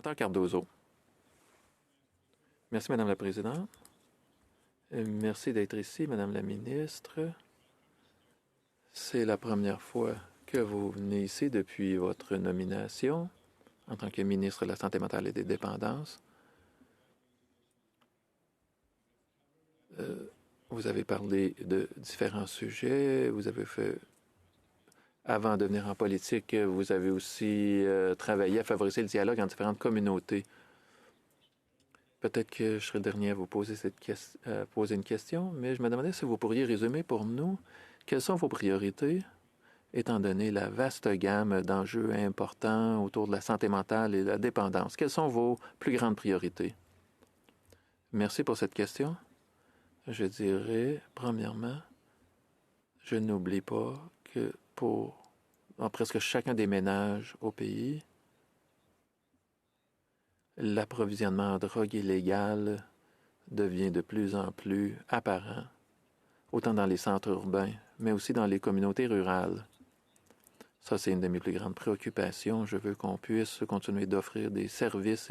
Sénateur Cardozo. Merci, Madame la Présidente. Merci d'être ici, Madame la Ministre. C'est la première fois que vous venez ici depuis votre nomination en tant que ministre de la Santé mentale et des dépendances. Vous avez parlé de différents sujets. Vous avez fait, avant de venir en politique, vous avez aussi travaillé à favoriser le dialogue entre différentes communautés. Peut-être que je serai le dernier à vous poser poser une question, mais je me demandais si vous pourriez résumer pour nous quelles sont vos priorités, étant donné la vaste gamme d'enjeux importants autour de la santé mentale et de la dépendance. Quelles sont vos plus grandes priorités? Merci pour cette question. Je dirais, premièrement, je n'oublie pas que dans presque chacun des ménages au pays, l'approvisionnement en drogue illégale devient de plus en plus apparent, autant dans les centres urbains, mais aussi dans les communautés rurales. Ça, c'est une de mes plus grandes préoccupations. Je veux qu'on puisse continuer d'offrir des services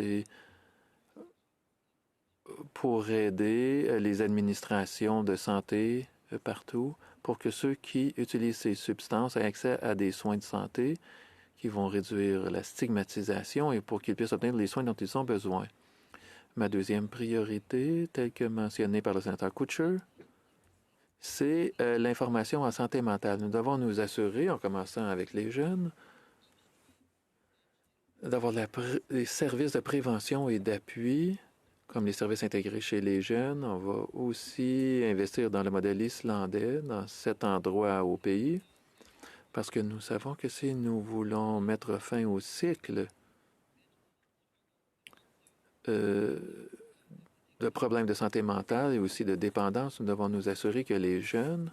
pour aider les administrations de santé partout, pour que ceux qui utilisent ces substances aient accès à des soins de santé qui vont réduire la stigmatisation et pour qu'ils puissent obtenir les soins dont ils ont besoin. Ma deuxième priorité, telle que mentionnée par le sénateur Kutcher, c'est l'information en santé mentale. Nous devons nous assurer, en commençant avec les jeunes, d'avoir des services de prévention et d'appui, comme les services intégrés chez les jeunes. On va aussi investir dans le modèle islandais, dans cet endroit au pays, parce que nous savons que si nous voulons mettre fin au cycle de problèmes de santé mentale et aussi de dépendance, nous devons nous assurer que les jeunes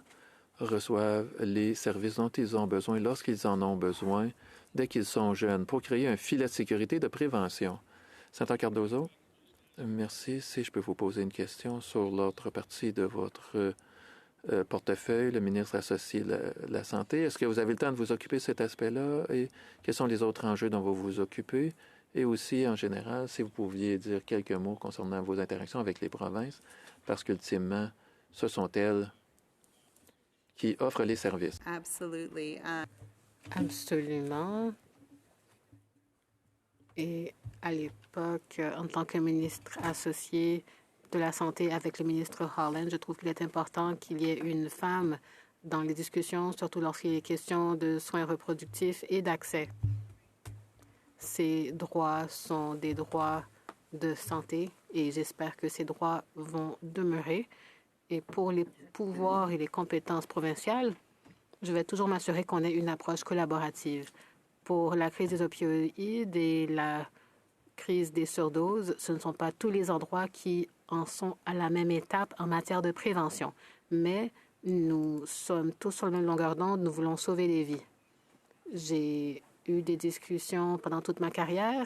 reçoivent les services dont ils ont besoin lorsqu'ils en ont besoin, dès qu'ils sont jeunes, pour créer un filet de sécurité de prévention. Sénateur Cardozo, merci. Si je peux vous poser une question sur l'autre partie de votre portefeuille, le ministre associé de la Santé. Est-ce que vous avez le temps de vous occuper de cet aspect-là et quels sont les autres enjeux dont vous vous occupez? Et aussi, en général, si vous pouviez dire quelques mots concernant vos interactions avec les provinces, parce qu'ultimement, ce sont elles qui offrent les services. Absolument. Et à l'époque, en tant que ministre associé de la Santé avec le ministre Holland, je trouve qu'il est important qu'il y ait une femme dans les discussions, surtout lorsqu'il est question de soins reproductifs et d'accès. Ces droits sont des droits de santé et j'espère que ces droits vont demeurer. Et pour les pouvoirs et les compétences provinciales, je vais toujours m'assurer qu'on ait une approche collaborative. Pour la crise des opioïdes et la crise des surdoses, ce ne sont pas tous les endroits qui en sont à la même étape en matière de prévention. Mais nous sommes tous sur la même longueur d'onde, nous voulons sauver des vies. J'ai eu des discussions pendant toute ma carrière